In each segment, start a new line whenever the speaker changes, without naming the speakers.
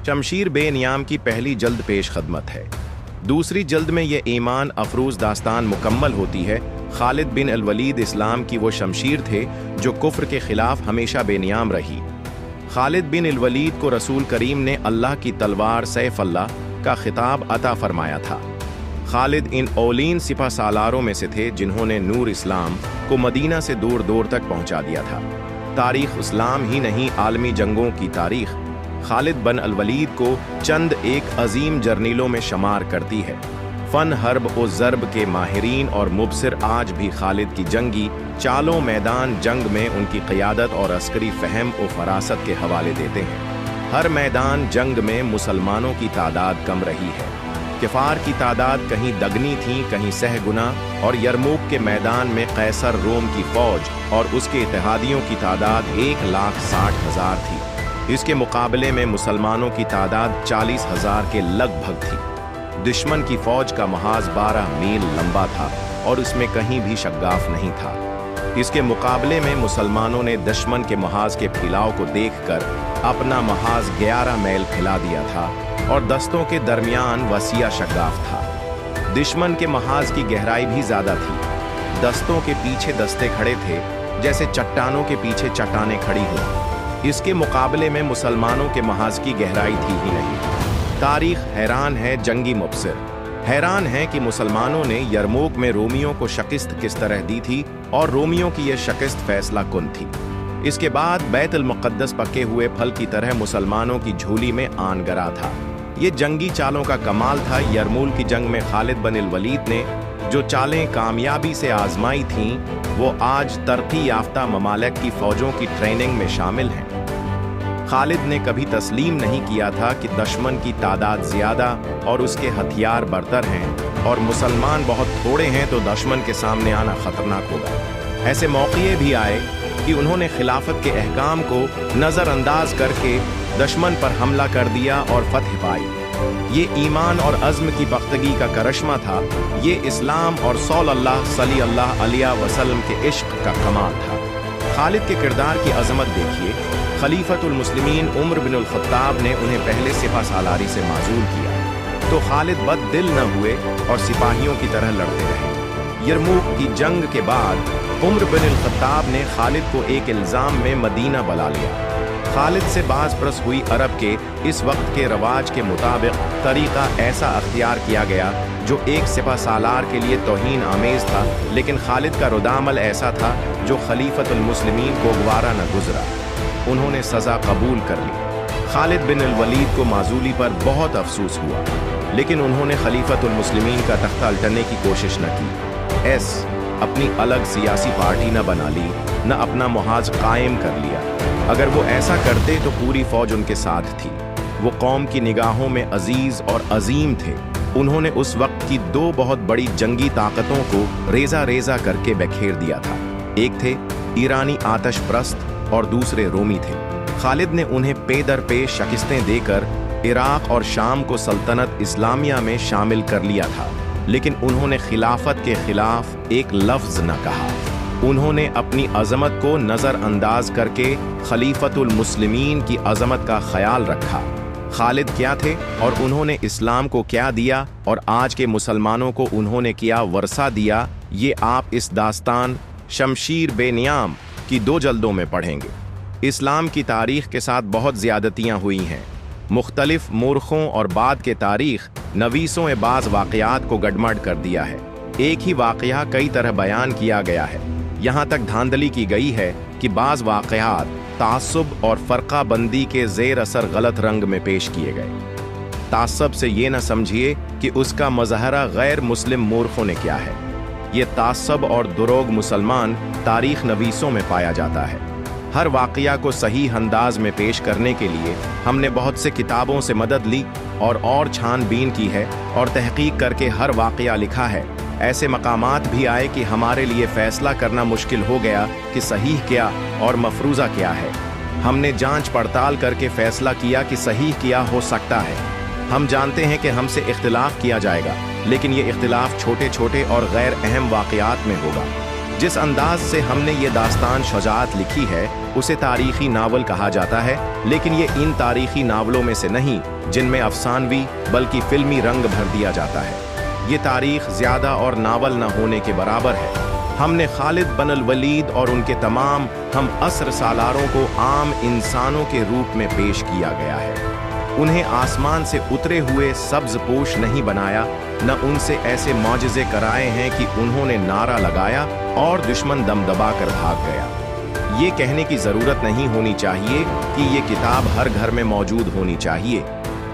शमशीर बे नियाम की पहली जल्द पेश खदमत है। दूसरी जल्द में ये ईमान अफरूज दास्तान मुकम्मल होती है। खालिद बिन अल वलीद इस्लाम की वो शमशीर थे जो कुफ्र के खिलाफ हमेशा बेनियाम रही। खालिद बिन अल वलीद को रसूल करीम ने अल्लाह की तलवार सैफ अल्लाह का खिताब अता फरमाया था। खालिद इन औलीन सिपा सालारों में से थे जिन्होंने नूर इस्लाम को मदीना से दूर दूर तक पहुंचा दिया था। तारीख इस्लाम ही नहीं, आलमी जंगों की तारीख खालिद बिन अल वलीद को चंद एक अजीम जर्नीलों में शुमार करती है। फन हर्ब और ज़र्ब के माहिरीन और मुबसिर आज भी खालिद की जंगी चालों मैदान जंग में उनकी क़ियादत और अस्करी फ़हम और फरासत के हवाले देते हैं। हर मैदान जंग में मुसलमानों की तादाद कम रही है। किफ़ार की तादाद कहीं दगनी थी, कहीं सहगुना, और यरमूक के मैदान में कैसर रोम की फ़ौज और उसके इत्तेहादियों की तादाद 1,60,000 थी। इसके मुकाबले में मुसलमानों की तादाद 40,000 के लगभग थी। दुश्मन की फ़ौज का महाज 12 मील लंबा था और उसमें कहीं भी शग्गाफ नहीं था। इसके मुकाबले में मुसलमानों ने दुश्मन के महाज के फैलाव को देखकर अपना महाज 11 मील फैला दिया था और दस्तों के दरमियान वसीया शग्गाफ था। दुश्मन के महाज की गहराई भी ज़्यादा थी। दस्तों के पीछे दस्ते खड़े थे जैसे चट्टानों के पीछे चट्टानें खड़ी हों। इसके मुकाबले में मुसलमानों के महाज की गहराई थी ही नहीं। तारीख हैरान है, जंगी मुबसिर हैरान है कि मुसलमानों ने यरमूक में रोमियों को शिकस्त किस तरह दी थी और रोमियों की यह शिकस्त फैसला कुन थी। इसके बाद बैतुल मुक़द्दस पके हुए फल की तरह मुसलमानों की झोली में आन गरा था। ये जंगी चालों का कमाल था। यरमूक की जंग में खालिद बिन अल वलीद ने जो चालें कामयाबी से आजमाई थीं वो आज तरक्की याफ्ता ममालिक की फ़ौजों की ट्रेनिंग में शामिल हैं। खालिद ने कभी तस्लीम नहीं किया था कि दुश्मन की तादाद ज़्यादा और उसके हथियार बरतर हैं और मुसलमान बहुत थोड़े हैं तो दुश्मन के सामने आना ख़तरनाक होगा। ऐसे मौक़े भी आए कि उन्होंने खिलाफत के अहकाम को नज़रअंदाज करके दुश्मन पर हमला कर दिया और फतह पाई। ये ईमान और अज़्म की पख्तगी का करिश्मा था। ये इस्लाम और सल्लल्लाहु अलैहि वसल्लम के इश्क का कमाल था। खालिद के किरदार की अज़मत देखिए। खलीफतुल मुस्लिमीन उमर बिन अल-ख़त्ताब ने उन्हें पहले सिपा सालारी से माज़ूल किया तो खालिद बद दिल न हुए और सिपाहियों की तरह लड़ते रहे। यरमूक की जंग के बाद उमर बिन अल-ख़त्ताब ने खालिद को एक इल्ज़ाम में मदीना बुला लिया। खालिद से बाज़ बरस हुई अरब के इस वक्त के रवाज के मुताबिक तरीक़ा ऐसा अख्तियार किया गया जो एक सिपा सालार के लिए तौहीन आमेज़ था, लेकिन खालिद का रुदामल ऐसा था जो खलीफतुल मुस्लिमीन को गवारा न गुजरा। उन्होंने सज़ा कबूल कर ली। खालिद बिन अल वलीद को माजूली पर बहुत अफसोस हुआ, लेकिन उन्होंने खलीफतुल मुस्लिमीन का तख्ता उल्टने की कोशिश न की। अपनी अलग सियासी पार्टी न बना ली, न अपना मुहाज कायम कर लिया। अगर वो ऐसा करते तो पूरी फौज उनके साथ थी। वो कौम की निगाहों में अजीज और अजीम थे। उन्होंने उस वक्त की दो बहुत बड़ी जंगी ताकतों को रेजा रेजा करके बखेर दिया था। एक थे ईरानी आतश प्रस्त और दूसरे रोमी थे। खालिद ने उन्हें पे दर पे शिकस्तें देकर इराक और शाम को सल्तनत इस्लामिया में शामिल कर लिया था, लेकिन उन्होंने खिलाफत के खिलाफ एक लफ्ज न कहा। उन्होंने अपनी अजमत को नज़रअंदाज करके खलीफतुल मुस्लिमीन की अजमत का ख्याल रखा। खालिद क्या थे और उन्होंने इस्लाम को क्या दिया और आज के मुसलमानों को उन्होंने क्या वर्सा दिया, ये आप इस दास्तान शमशीर बे नियाम की 2 जल्दों में पढ़ेंगे। इस्लाम की तारीख़ के साथ बहुत ज़्यादतियाँ हुई हैं। मुख्तलिफ मूर्खों और बाद के तारीख़ नवीसों बाज़ वाक़यात को गडमड कर दिया है। एक ही वाक़या कई तरह बयान किया गया है। यहाँ तक धांधली की गई है कि बाज़ वाक़यात तासुब और फ़र्क़ा बंदी के ज़ेर असर गलत रंग में पेश किए गए। तासुब से ये न समझिए कि उसका मज़हरा गैर मुस्लिम मूर्खों ने किया है। ये तासुब और दुरोग मुसलमान तारीख़ नवीसों में पाया जाता है। हर वाक़या को सही अंदाज में पेश करने के लिए हमने बहुत से किताबों से मदद ली और छानबीन की है और तहक़ीक़ करके हर वाक़या लिखा है। ऐसे मकामात भी आए कि हमारे लिए फ़ैसला करना मुश्किल हो गया कि सहीह क्या और मफरूज़ा क्या है। हमने जांच पड़ताल करके फ़ैसला किया कि सहीह क्या हो सकता है। हम जानते हैं कि हमसे इख्तिलाफ़ किया जाएगा, लेकिन ये इख्तिलाफ़ छोटे छोटे और गैर अहम वाक़यात में होगा। जिस अंदाज से हमने ये दास्तान शुजाअत लिखी है उसे तारीखी नावल कहा जाता है, लेकिन ये इन तारीखी नावलों में से नहीं जिनमें अफसानवी बल्कि फिल्मी रंग भर दिया जाता है। ये तारीख ज़्यादा और नावल न होने के बराबर है। हमने खालिद बिन अल वलीद और उनके तमाम हम असर सालारों को आम इंसानों के रूप में पेश किया गया है। उन्हें आसमान से उतरे हुए सब्ज पोश नहीं बनाया, न उनसे ऐसे मौजज़े कराए हैं कि उन्होंने नारा लगाया और दुश्मन दम दबा कर भाग गया। ये कहने की ज़रूरत नहीं होनी चाहिए कि ये किताब हर घर में मौजूद होनी चाहिए।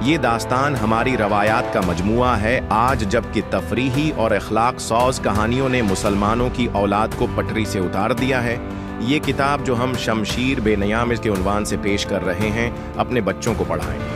ये दास्तान हमारी रवायात का मजमुआ है। आज जबकि तफरीही और अखलाक सौज कहानियों ने मुसलमानों की औलाद को पटरी से उतार दिया है, ये किताब जो हम शमशीर बेनयामिज़ के उन्वान से पेश कर रहे हैं अपने बच्चों को पढ़ाएं।